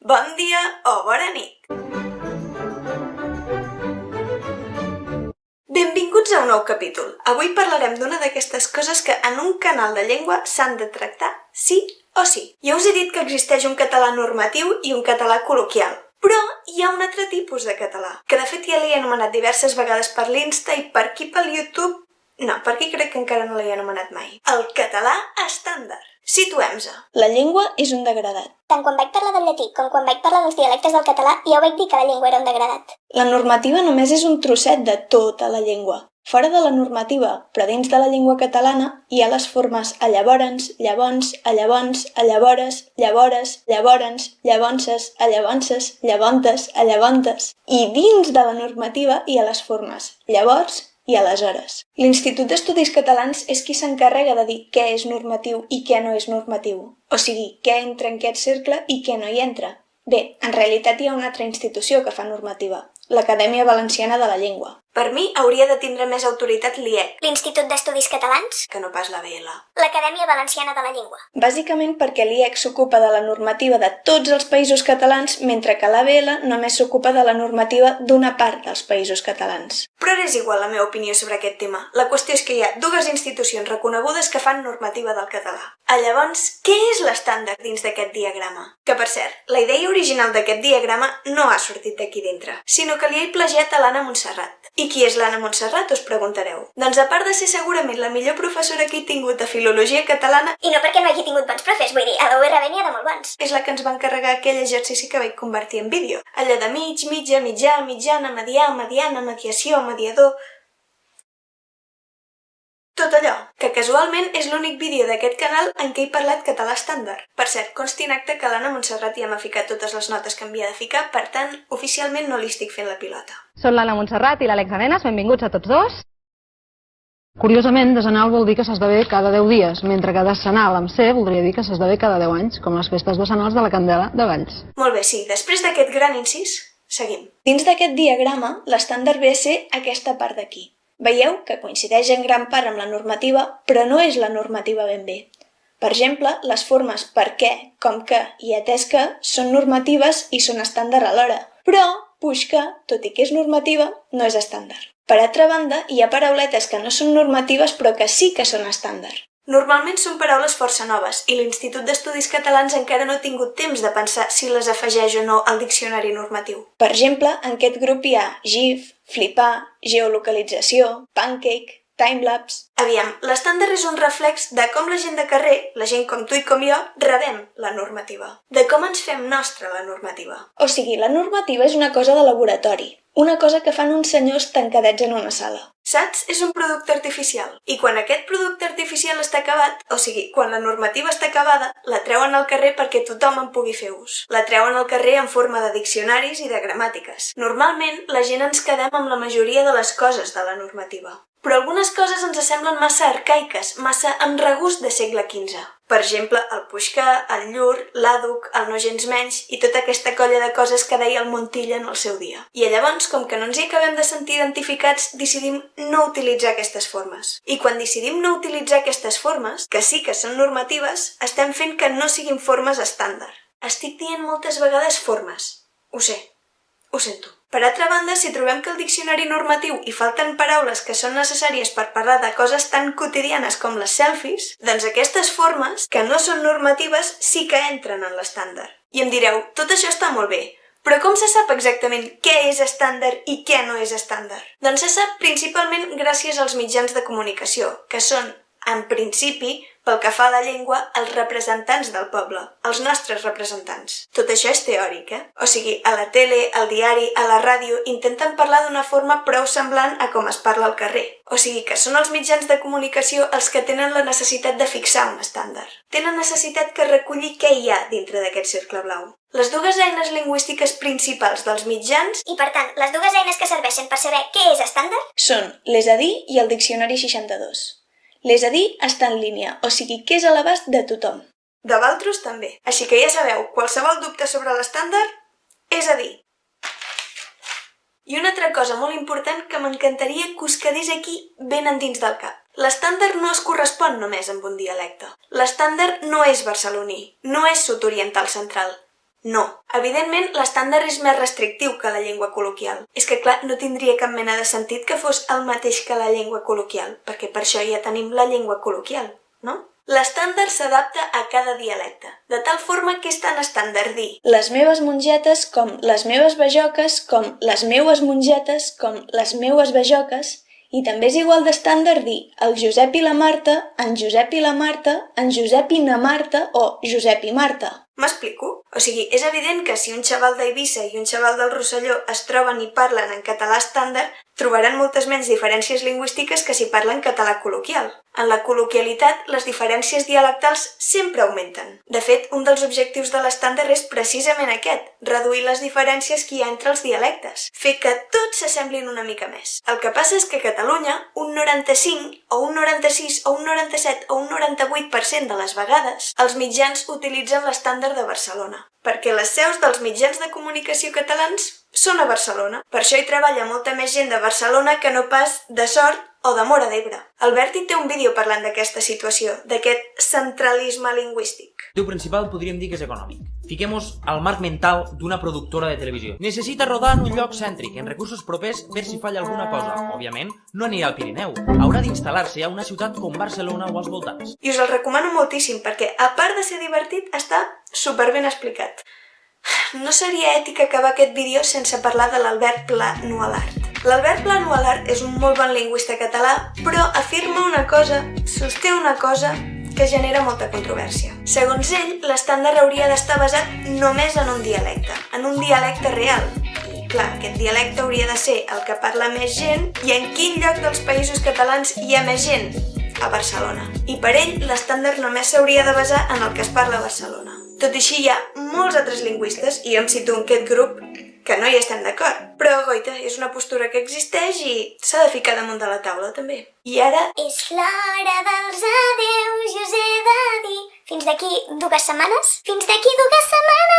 Bon dia o bona nit! Benvinguts a un nou capítol. Avui parlarem d'una d'aquestes coses que en un canal de llengua s'han de tractar sí o sí. Ja us he dit que existeix un català normatiu i un català col·loquial. Però hi ha un altre tipus de català, que de fet ja l'he anomenat diverses vegades per l'Insta i per aquí pel YouTube. No, per aquí crec que encara no l'he anomenat mai. El català estàndard. Situem-se. La llengua és un degradat. Tant quan vaig parlar del llatí com quan vaig parlar dels dialectes del català, ja ho vaig dir que la llengua era un degradat. La normativa només és un trosset de tota la llengua. Fora de la normativa, però dins de la llengua catalana, hi ha les formes a llavors, llavors, a llavors, a llavores, llavores, llavors, llavonses, a llavonses, llavontes, a llavontes. I dins de la normativa hi ha les formes llavors i aleshores. L'Institut d'Estudis Catalans és qui s'encarrega de dir què és normatiu i què no és normatiu. O sigui, què entra en aquest cercle i què no hi entra. Bé, en realitat hi ha una altra institució que fa normativa, l'Acadèmia Valenciana de la Llengua. Per mi hauria de tindre més autoritat l'IEC, L'Institut d'Estudis Catalans, que no pas la BL. l'Acadèmia Valenciana de la Llengua. Bàsicament perquè l'IEC s'ocupa de la normativa de tots els països catalans, mentre que l'ABL només s'ocupa de la normativa d'una part dels països catalans. Però és igual la meva opinió sobre aquest tema. La qüestió és que hi ha dues institucions reconegudes que fan normativa del català. Llavors, què és l'estàndard dins d'aquest diagrama? Que, per cert, la idea original d'aquest diagrama no ha sortit d'aquí dintre, sinó que li he plagiat a l'Anna Montserrat. I qui és l'Anna Montserrat, us preguntareu? Doncs a part de ser segurament la millor professora que he tingut de filologia catalana, I no perquè no hagi tingut bons profes, vull dir, a la URB n'hi ha de molt bons. és la que ens va encarregar aquell exercici que vaig convertir en vídeo. Allò de mig, mitja, mitjà, mitjana, medià, mediana, mediació, mediador... Tot allò, que casualment és l'únic vídeo d'aquest canal en què he parlat català estàndard. Per cert, consti en acte que l'Anna Montserrat ja m'ha ficat totes les notes que havia de ficar, per tant, oficialment no li estic fent la pilota. Són l'Anna Montserrat i l'Àlex Arenas, benvinguts a tots dos. Curiosament, decenal vol dir que s'esdevé cada 10 dies, mentre que decenal amb C voldria dir que s'esdevé cada 10 anys, com les festes decenals de la Candela de Valls. Molt bé, sí, després d'aquest gran incís, seguim. Dins d'aquest diagrama, l'estàndard ve a ser aquesta part d'aquí. Veieu que coincideix en gran part amb la normativa, però no és la normativa ben bé. Per exemple, les formes per què, com que i atès que són normatives i són estàndard alhora. Però, puix que, tot i que és normativa, no és estàndard. Per altra banda, hi ha parauletes que no són normatives però que sí que són estàndard. Normalment són paraules força noves i l'Institut d'Estudis Catalans encara no ha tingut temps de pensar si les afegeix o no al diccionari normatiu. Per exemple, en aquest grup hi ha GIF, flipar, geolocalització, pancake, timelapse... Aviam, l'estàndard és un reflex de com la gent de carrer, la gent com tu i com jo, rebem la normativa. De com ens fem nostra la normativa. O sigui, la normativa és una cosa de laboratori. Una cosa que fan uns senyors tancadets en una sala. Saps? És un producte artificial. I quan aquest producte artificial està acabat, o sigui, quan la normativa està acabada, la treuen al carrer perquè tothom en pugui fer ús. La treuen al carrer en forma de diccionaris i de gramàtiques. Normalment, la gent ens quedem amb la majoria de les coses de la normativa. Però algunes coses ens semblen massa arcaiques, massa amb regust de segle XV. Per exemple, el puixcar, el llur, l'àduc, el nogensmenys i tota aquesta colla de coses que deia el Montilla en el seu dia. I llavors, com que no ens hi acabem de sentir identificats, decidim no utilitzar aquestes formes. I quan decidim no utilitzar aquestes formes, que sí que són normatives, estem fent que no siguin formes estàndard. Estic dient moltes vegades formes. Ho sé. Ho sento. Per altra banda, si trobem que al diccionari normatiu hi falten paraules que són necessàries per parlar de coses tan quotidianes com les selfies, doncs aquestes formes, que no són normatives, sí que entren en l'estàndard. I em direu, tot això està molt bé, però com se sap exactament què és estàndard i què no és estàndard? Doncs se sap principalment gràcies als mitjans de comunicació, que són, en principi, pel que fa a la llengua, els representants del poble, els nostres representants. Tot això és teòric, O sigui, a la tele, al diari, a la ràdio, intenten parlar d'una forma prou semblant a com es parla al carrer. O sigui que són els mitjans de comunicació els que tenen la necessitat de fixar un estàndard. Tenen necessitat que reculli què hi ha dintre d'aquest cercle blau. Les dues eines lingüístiques principals dels mitjans I per tant, les dues eines que serveixen per saber què és estàndard són l'és a dir i el diccionari 62. L'és a dir està en línia, o sigui que és a l'abast de tothom. De valtros també. Així que ja sabeu, qualsevol dubte sobre l'estàndard, és a dir. I una altra cosa molt important que m'encantaria que us quedés aquí ben endins del cap. L'estàndard no es correspon només amb un dialecte. L'estàndard no és barceloní, no és sud-oriental central. No. Evidentment, l'estàndard és més restrictiu que la llengua col·loquial. És que, clar, no tindria cap mena de sentit que fos el mateix que la llengua col·loquial, perquè per això ja tenim la llengua col·loquial, no? L'estàndard s'adapta a cada dialecte, de tal forma que és tan estàndard dir les meves mongetes com les meves bajoques, com les meues mongetes, com les meues bajoques, i també és igual d'estàndard dir el Josep i la Marta, en Josep i la Marta, en Josep i na Marta o Josep i Marta. M'explico? O sigui, és evident que si un xaval d'Eivissa i un xaval del Rosselló es troben i parlen en català estàndard, trobaran moltes menys diferències lingüístiques que si parlen català col·loquial. En la col·loquialitat, les diferències dialectals sempre augmenten. De fet, un dels objectius de l'estàndard és precisament aquest, reduir les diferències que hi ha entre els dialectes, fer que tots s'assemblin una mica més. El que passa és que a Catalunya, un 95, o un 96, o un 97, o un 98% de les vegades, els mitjans utilitzen l'estàndard de Barcelona, perquè les seus dels mitjans de comunicació catalans són a Barcelona. Per això hi treballa molta més gent de Barcelona que no pas de Sort o de Móra d'Ebre. El Berti té un vídeo parlant d'aquesta situació, d'aquest centralisme lingüístic. El principal podríem dir que és econòmic. Fiquem-nos al marc mental d'una productora de televisió. Necessita rodar en un lloc cèntric, en recursos propers, per si falla alguna cosa. Òbviament, no anirà al Pirineu. Haurà d'instal·lar-se a una ciutat com Barcelona o als voltants. I us el recomano moltíssim, perquè, a part de ser divertit, està superben explicat. No seria ètic acabar aquest vídeo sense parlar de l'Albert Pla Nualart. L'Albert Pla Nualart és un molt bon lingüista català, però afirma una cosa, sosté una cosa que genera molta controvèrsia. Segons ell, l'estàndard hauria d'estar basat només en un dialecte real. I, clar, aquest dialecte hauria de ser el que parla més gent i en quin lloc dels països catalans hi ha més gent? A Barcelona. I per ell, l'estàndard només s'hauria de basar en el que es parla a Barcelona. Tot i així, hi ha molts altres lingüistes, i jo em cito en aquest grup, que no hi estem d'acord. Però, goita, és una postura que existeix i s'ha de ficar damunt de la taula, també. I ara... És l'hora dels adeus i us he de dir. Fins d'aquí 2 setmanes? Fins d'aquí 2 setmanes!